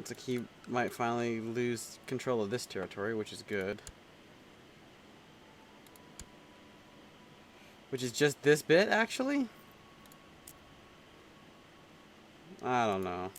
Looks like he might finally lose control of this territory, which is good. Which is just this bit, actually? I don't know.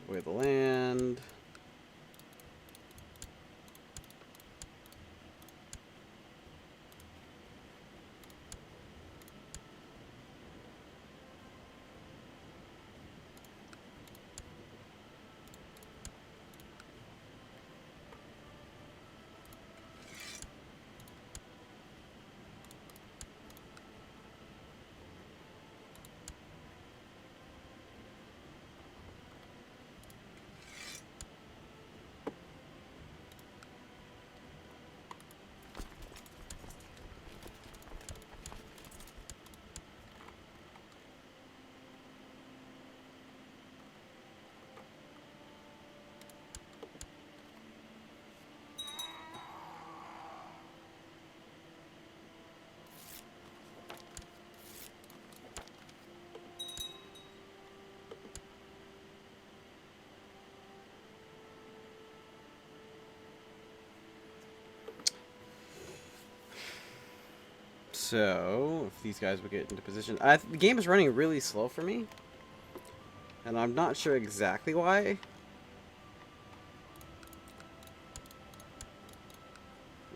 Away the land. So, if these guys would get into position... the game is running really slow for me. And I'm not sure exactly why.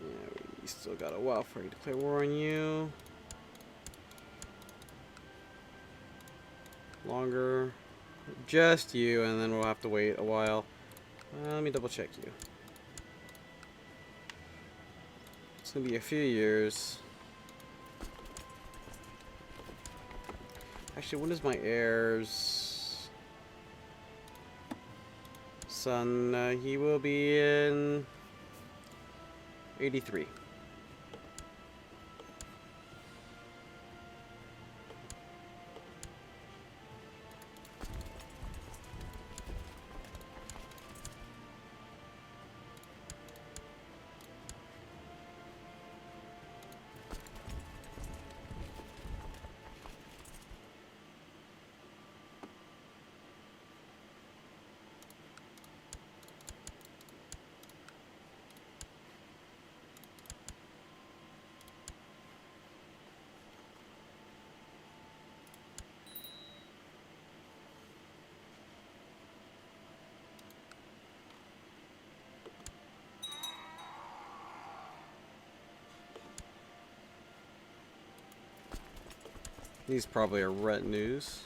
Yeah, we still got a while before you declare war on you. Longer. Just you, and then we'll have to wait a while. Let me double check you. It's gonna be a few years. Actually, when is my heir's son? He will be in 83. These probably are retinues.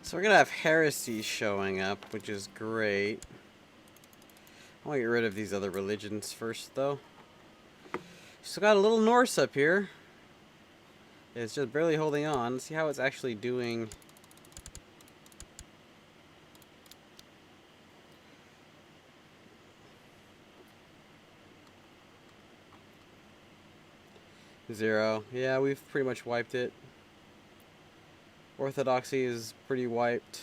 So we're gonna have heresy showing up, which is great. I want to get rid of these other religions first, though. Still got a little Norse up here. It's just barely holding on. Let's see how it's actually doing. Zero. Yeah, we've pretty much wiped it. Orthodoxy is pretty wiped.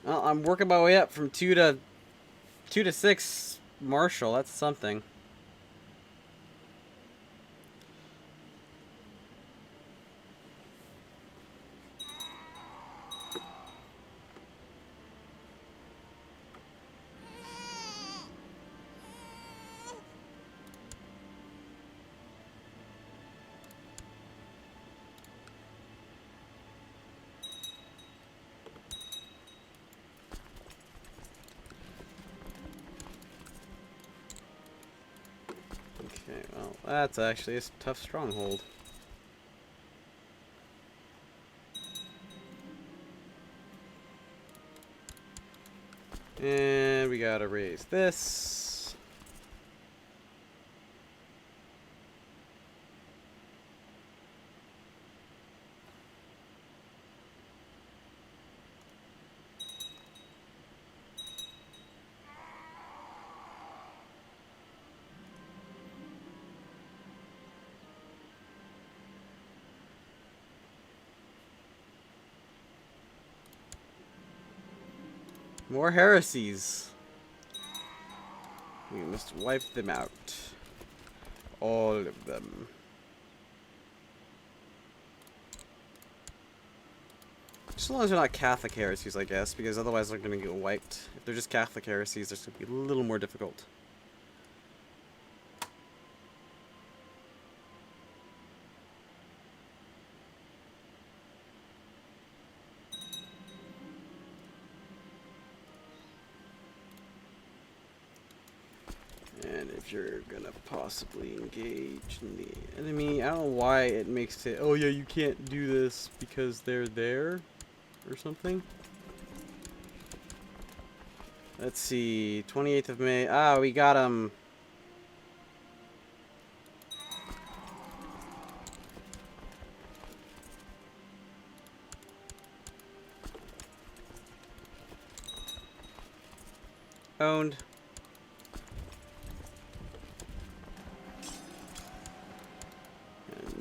Well, I'm working my way up from 2 to 6 Marshall. That's something. Okay, well, that's actually a tough stronghold. And we gotta raise this. More heresies. We must wipe them out. All of them. Just as long as they're not Catholic heresies, I guess, because otherwise they're going to get wiped. If they're just Catholic heresies, it's going to be a little more difficult. And if you're gonna possibly engage the enemy, I don't know why it makes it, oh yeah, you can't do this because they're there or something. Let's see, 28th of May. Ah, we got him. Owned.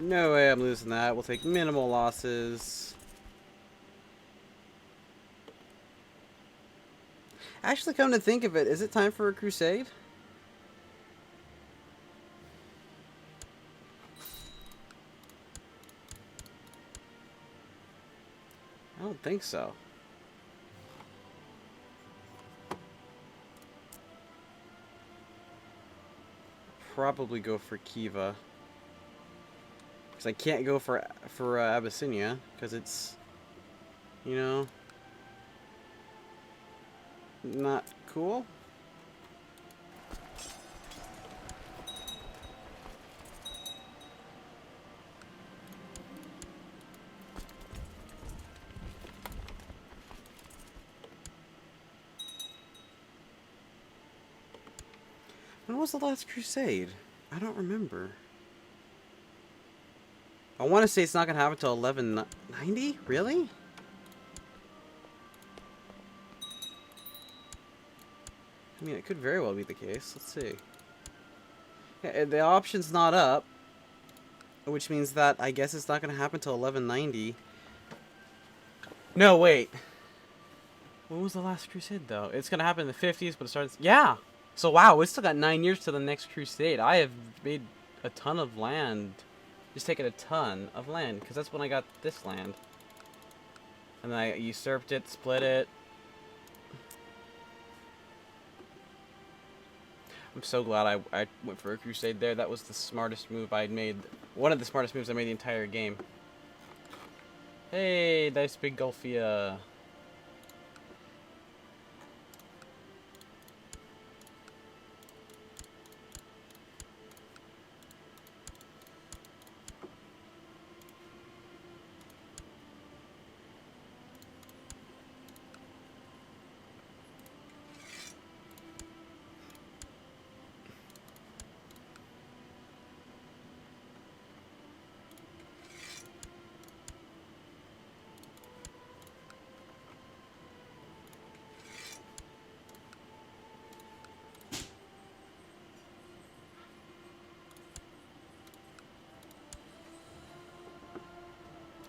No way I'm losing that. We'll take minimal losses. Actually, come to think of it, is it time for a crusade? I don't think so. Probably go for Kiva. Because I can't go for Abyssinia, because it's, you know, not cool. When was the last crusade? I don't remember. I want to say it's not going to happen until 1190? Really? I mean, it could very well be the case. Let's see. Yeah, the option's not up. which means that I guess it's not going to happen till 1190. No, wait. When was the last crusade, though? It's going to happen in the 50s, but it starts... Yeah! So, wow, we still got 9 years to the next crusade. I have made a ton of land. Just taken a ton of land, because that's when I got this land. And then I usurped it, split it. I'm so glad I went for a crusade there. That was the smartest move I'd made. One of the smartest moves I made the entire game. Hey, nice big Gulfia.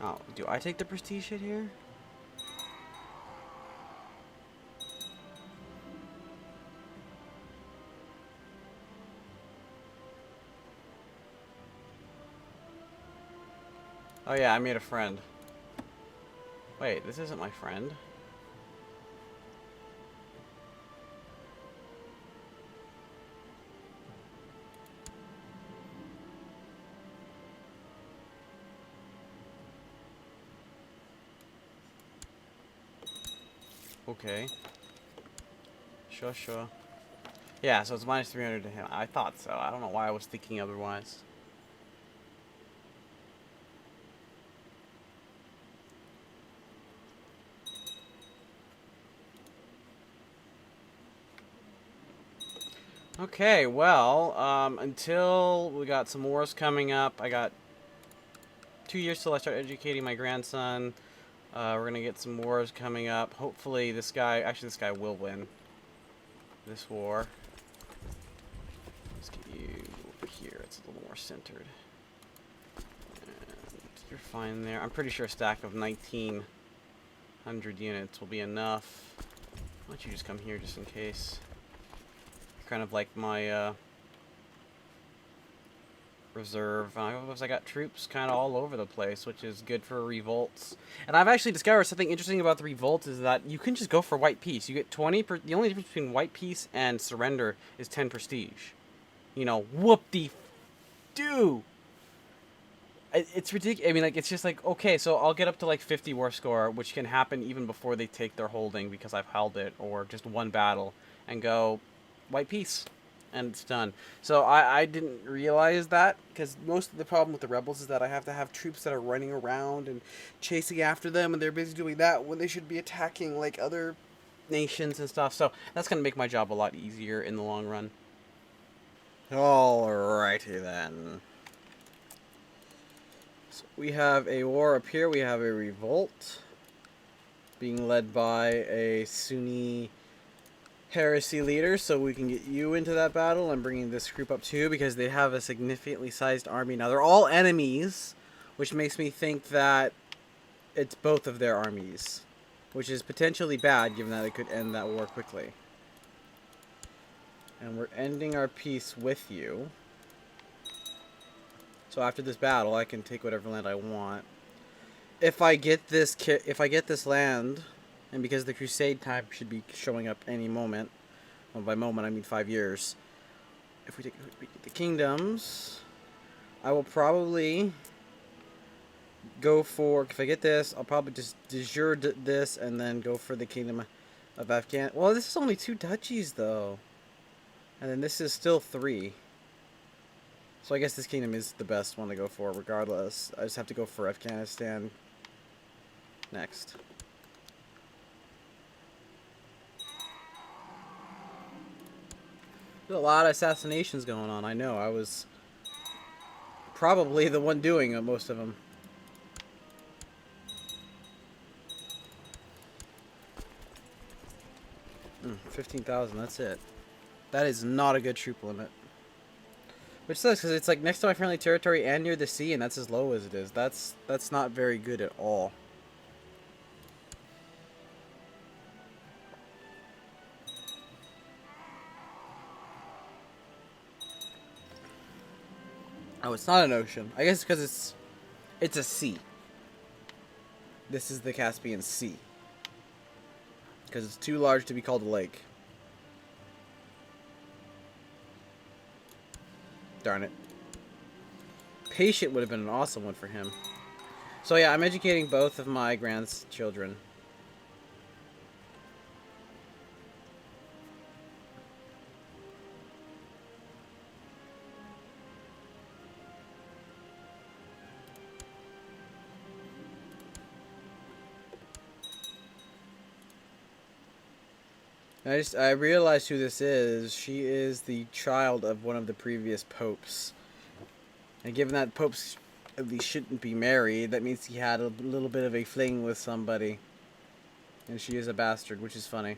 Oh, do I take the prestige hit here? Oh yeah, I made a friend. Wait, this isn't my friend. Okay. Sure, sure. Yeah, so it's minus 300 to him. I thought so. I don't know why I was thinking otherwise. Okay, well, until we got some wars coming up, I got 2 years till I start educating my grandson. We're gonna get some wars coming up. Hopefully this guy will win this war. Let's get you over here. It's a little more centered. And you're fine there. I'm pretty sure a stack of 1,900 units will be enough. Why don't you just come here just in case? Kind of like my reserve. I got troops kind of all over the place, which is good for revolts. And I've actually discovered something interesting about the revolt is that you can just go for white peace. You get 20 the only difference between white peace and surrender is 10 prestige. You know, whoop-de-doo. It's ridiculous. I mean, like, it's just like, okay, so I'll get up to like 50 war score, which can happen even before they take their holding because I've held it, or just one battle, and go white peace. And it's done. So I didn't realize that, because most of the problem with the rebels is that I have to have troops that are running around and chasing after them, and they're busy doing that when they should be attacking like other nations and stuff. So that's going to make my job a lot easier in the long run. Alrighty then. So we have a war up here. We have a revolt being led by a Sunni heresy leader, so we can get you into that battle. I'm bringing this group up too because they have a significantly sized army. Now they're all enemies, which makes me think that it's both of their armies, which is potentially bad given that it could end that war quickly. And we're ending our peace with you. So after this battle, I can take whatever land I want. If I get this land, and because the crusade time should be showing up any moment, well, by moment I mean 5 years. If we take the kingdoms, I will probably go for, if I get this, I'll probably just de jure this and then go for the kingdom of Afghan. Well, this is only 2 duchies though. And then this is still 3. So I guess this kingdom is the best one to go for regardless. I just have to go for Afghanistan next. There's a lot of assassinations going on. I know. I was probably the one doing most of them. 15,000. That's it. That is not a good troop limit. Which sucks, because it's like next to my friendly territory and near the sea, and that's as low as it is. That's not very good at all. Oh, it's not an ocean. I guess because it's a sea. This is the Caspian Sea. Because it's too large to be called a lake. Darn it. Patient would have been an awesome one for him. So yeah, I'm educating both of my grandchildren. I realized who this is. She is the child of one of the previous popes. And given that popes at least shouldn't be married, that means he had a little bit of a fling with somebody. And she is a bastard, which is funny.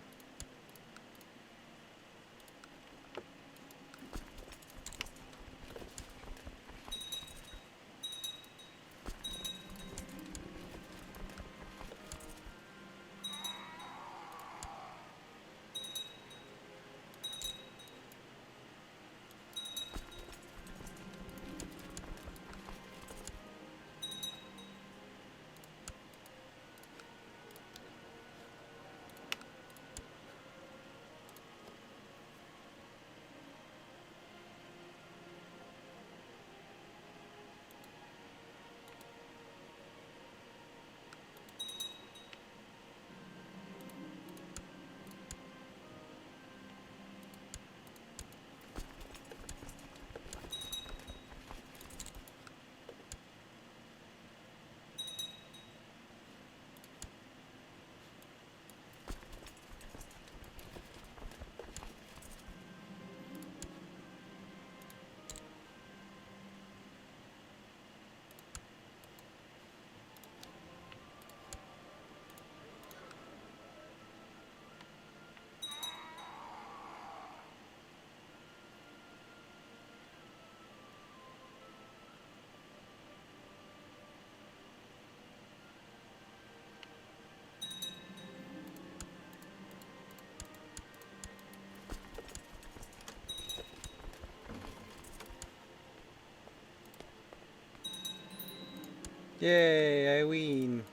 Yay, I ween.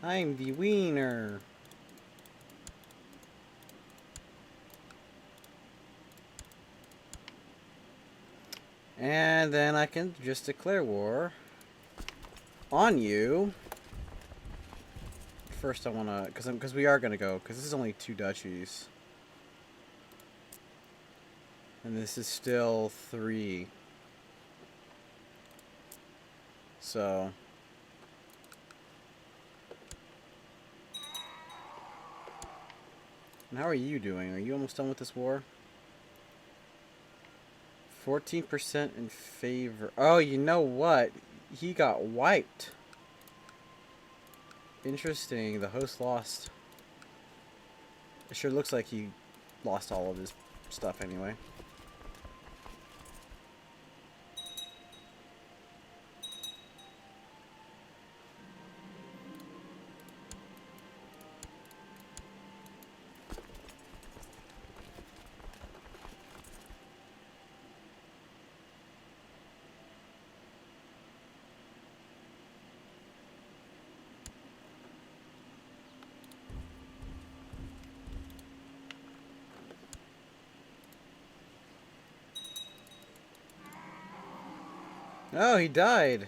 I'm the wiener. And then I can just declare war on you. First I want to, because we are going to go, because this is only 2 duchies. And this is still 3. So... And how are you doing? Are you almost done with this war? 14% in favor. Oh, you know what? He got wiped. Interesting. The host lost. It sure looks like he lost all of his stuff anyway. Oh, he died.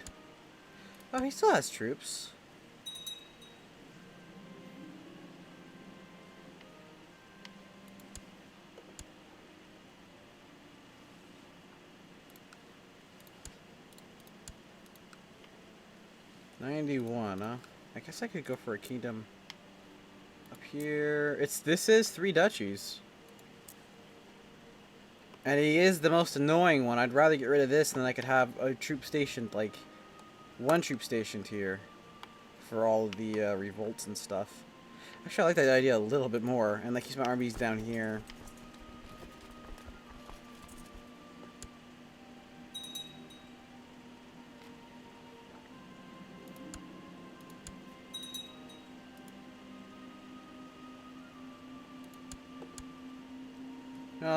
Oh, he still has troops. $91, huh? I guess I could go for a kingdom up here. This is 3 duchies. And he is the most annoying one. I'd rather get rid of this, and then I could have a troop stationed, like, 1 troop stationed here for all of the revolts and stuff. Actually, I like that idea a little bit more, and that keeps my armies down here.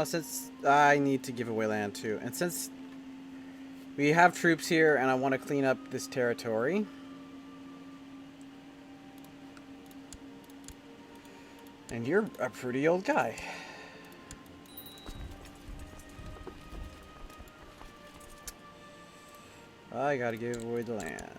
Since I need to give away land too, and since we have troops here and I want to clean up this territory. And you're a pretty old guy. I gotta give away the land.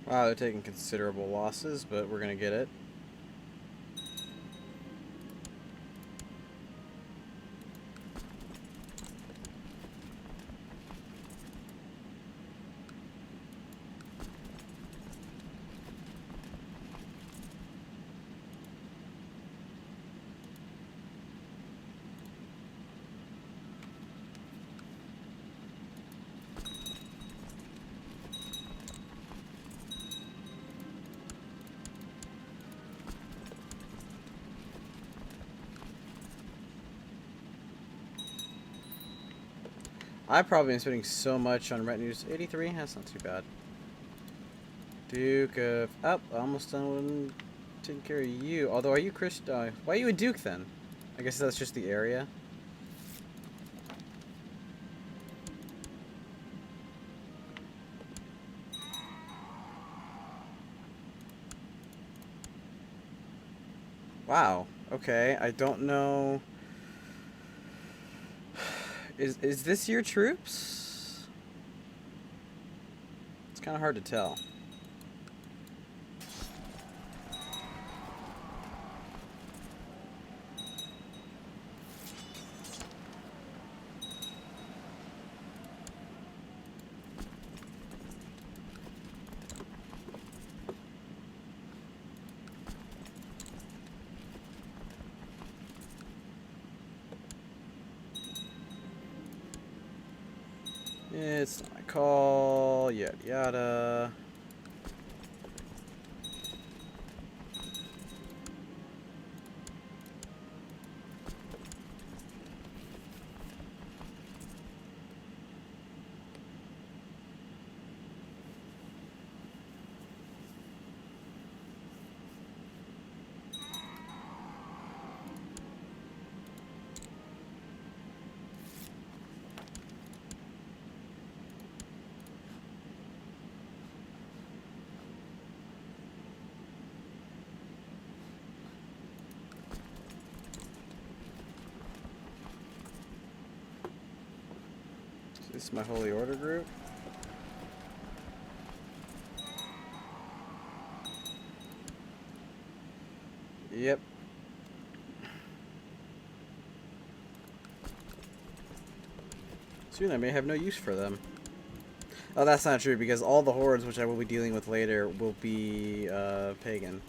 Wow, they're taking considerable losses, but we're gonna get it. I've probably been spending so much on retinues. 83? That's not too bad. Duke of... Oh, almost done taking care of you. Although, are you Chris... why are you a Duke, then? I guess that's just the area. Wow. Okay, I don't know... Is this your troops? It's kind of hard to tell. It's not my call, yada yada. This is my Holy Order group. Yep. Soon I may have no use for them. Oh, that's not true, because all the hordes, which I will be dealing with later, will be pagan.